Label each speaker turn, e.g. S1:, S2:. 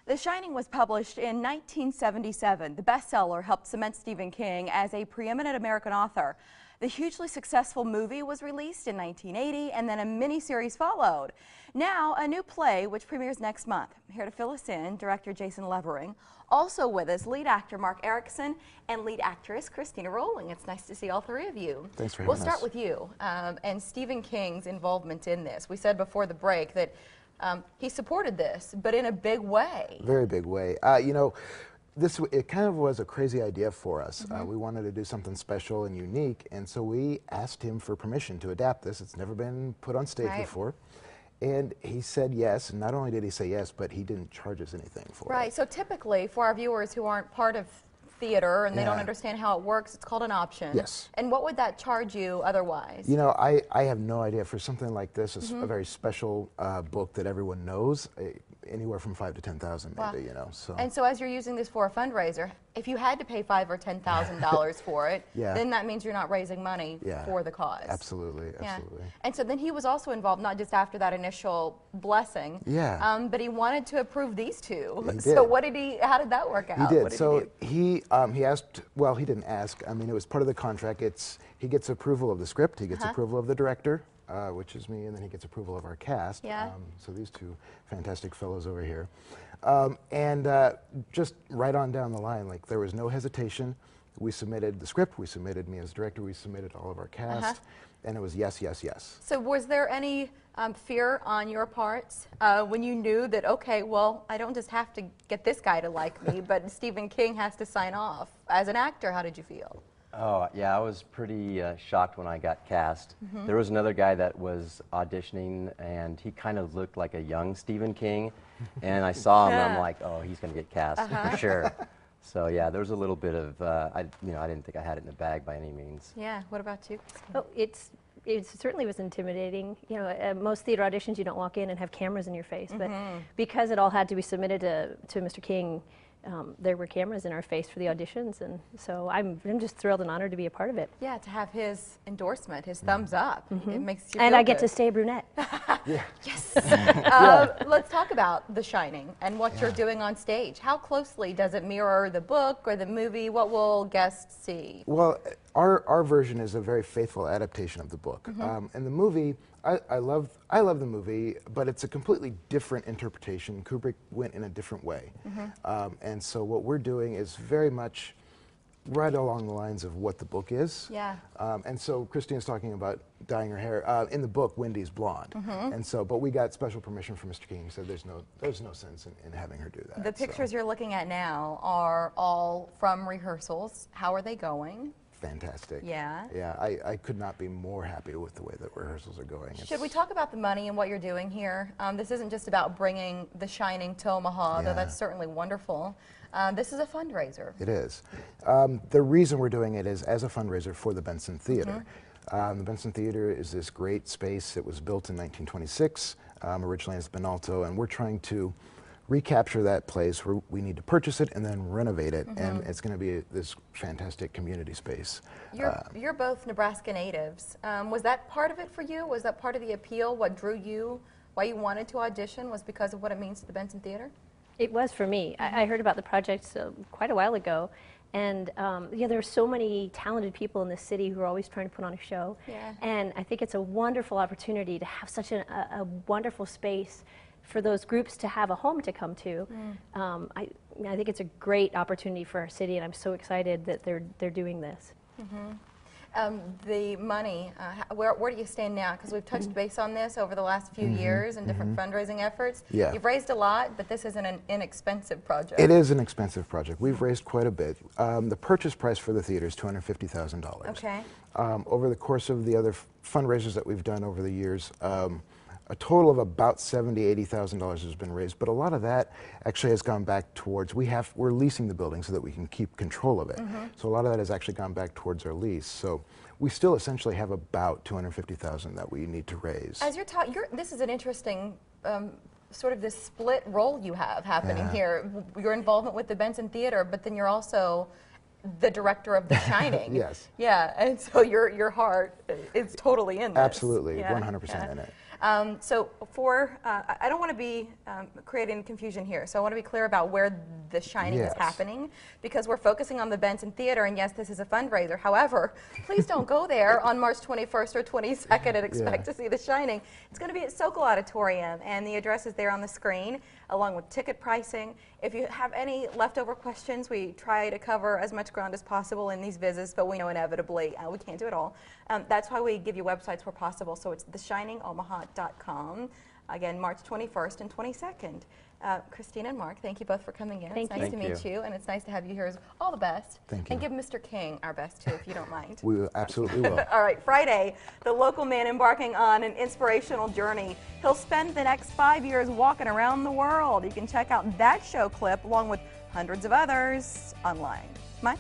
S1: The Shining was published in 1977. The bestseller helped cement Stephen King as a preeminent American author. The hugely successful movie was released in 1980, and then a miniseries followed. Now, a new play, which premieres next month. Here to fill us in, director Jason Levering. Also with us, lead actor Mark Erickson and lead actress Christina Rowling. It's nice to see all three of you.
S2: Thanks for having us.
S1: We'll start with you and Stephen King's involvement in this. We said before the break that he supported this, but in a big way.
S2: Very big way. You know, it kind of was a crazy idea for us. We wanted to do something special and unique, and so we asked him for permission to adapt this. It's never been put on stage before. And he said yes, and not only did he say yes, but he didn't charge us anything for it.
S1: Right, so typically for our viewers who aren't part of theater and they don't understand how it works, it's called an option.
S2: Yes.
S1: And what would that charge you otherwise?
S2: You know, I have no idea. For something like this, it's a very special book that everyone knows, anywhere from $5,000 to $10,000 maybe, you know. So.
S1: And so as you're using this for a fundraiser, if you had to pay $5,000 or $10,000 for it, then that means you're not raising money for the cause.
S2: Absolutely, absolutely.
S1: And so then he was also involved, not just after that initial blessing, but he wanted to approve these two.
S2: He did.
S1: So what did he? How did that work out?
S2: He did.
S1: What did
S2: so
S1: he do?
S2: he asked. Well, he didn't ask. I mean, it was part of the contract. He gets approval of the script. He gets approval of the director, which is me, and then he gets approval of our cast. So these two fantastic fellows over here. Just right on down the line, like there was no hesitation. We submitted the script, we submitted me as director, we submitted all of our cast, and it was yes, yes, yes.
S1: So was there any fear on your parts when you knew that, okay, well, I don't just have to get this guy to like me, but Stephen King has to sign off? As an actor, how did you feel?
S3: Oh, yeah, I was pretty shocked when I got cast. There was another guy that was auditioning, and he kind of looked like a young Stephen King, and I saw him, and I'm like, oh, he's going to get cast for sure. So, yeah, there was a little bit of, I didn't think I had it in the bag by any means.
S1: Yeah, what about you?
S4: Oh, it certainly was intimidating. You know, at most theater auditions, you don't walk in and have cameras in your face, but because it all had to be submitted to Mr. King, there were cameras in our face for the auditions, and so I'm just thrilled and honored to be a part of it.
S1: Yeah, to have his endorsement, his thumbs up, it makes you
S4: and
S1: feel
S4: I get
S1: good.
S4: to stay brunette.
S1: Yes. Let's talk about The Shining and what you're doing on stage. How closely does it mirror the book or the movie? What will guests see?
S2: Well, our version is a very faithful adaptation of the book. And the movie, I love the movie, but it's a completely different interpretation. Kubrick went in a different way. And so what we're doing is very much right along the lines of what the book is. And so Christina's talking about dyeing her hair. In the book, Wendy's blonde. And so, but we got special permission from Mr. King. He said there's no sense in having her do that.
S1: The pictures you're looking at now are all from rehearsals. How are they going?
S2: Fantastic.
S1: Yeah.
S2: Yeah, I could not be more happy with the way that rehearsals are going.
S1: Should we talk about the money and what you're doing here? This isn't just about bringing The Shining to Omaha, though that's certainly wonderful. This is a fundraiser.
S2: It is. The reason we're doing it is as a fundraiser for the Benson Theatre. The Benson Theatre is this great space. It was built in 1926, originally as Benalto, and we're trying to recapture that place where we need to purchase it and then renovate it, and it's going to be this fantastic community space.
S1: You're both Nebraska natives. Was that part of it for you? Was that part of the appeal? What drew you? Why you wanted to audition was because of what it means to the Benson Theatre?
S4: It was for me. I heard about the project quite a while ago, and there are so many talented people in this city who are always trying to put on a show, and I think it's a wonderful opportunity to have such a wonderful space for those groups to have a home to come to. I think it's a great opportunity for our city, and I'm so excited that they're doing this.
S1: The money, where do you stand now? Because we've touched base on this over the last few years and different fundraising efforts. You've raised a lot, but this isn't an inexpensive project.
S2: It is an expensive project. We've raised quite a bit. The purchase price for the theater is $250,000.
S1: Okay.
S2: Over the course of the other fundraisers that we've done over the years, a total of about $70,000, $80,000 has been raised, but a lot of that actually has gone back towards, we're leasing the building so that we can keep control of it. So a lot of that has actually gone back towards our lease. So we still essentially have about $250,000 that we need to raise.
S1: As you're talking, this is an interesting sort of this split role you have happening here. Your involvement with the Benson Theatre, but then you're also the director of The Shining.
S2: Yes.
S1: Yeah, and so your heart is totally in this.
S2: Absolutely, 100% in it.
S1: So I don't want to be creating confusion here, so I want to be clear about where The Shining is happening, because we're focusing on the Benson Theatre, and yes, this is a fundraiser. However, please don't go there on March 21st or 22nd and expect to see The Shining. It's going to be at Sokol Auditorium, and the address is there on the screen, along with ticket pricing. If you have any leftover questions, we try to cover as much ground as possible in these visits, but we know inevitably we can't do it all. That's why we give you websites where possible. So it's theshiningomaha.com. Again, March 21st and 22nd. Christina and Mark, thank you both for coming in. It's nice to meet you, and it's nice to have you here. All the best.
S2: Thank you.
S1: And give Mr. King our best, too, if you don't mind.
S2: We absolutely will.
S1: All right, Friday, the local man embarking on an inspirational journey. He'll spend the next 5 years walking around the world. You can check out that show clip, along with hundreds of others, online. Mike?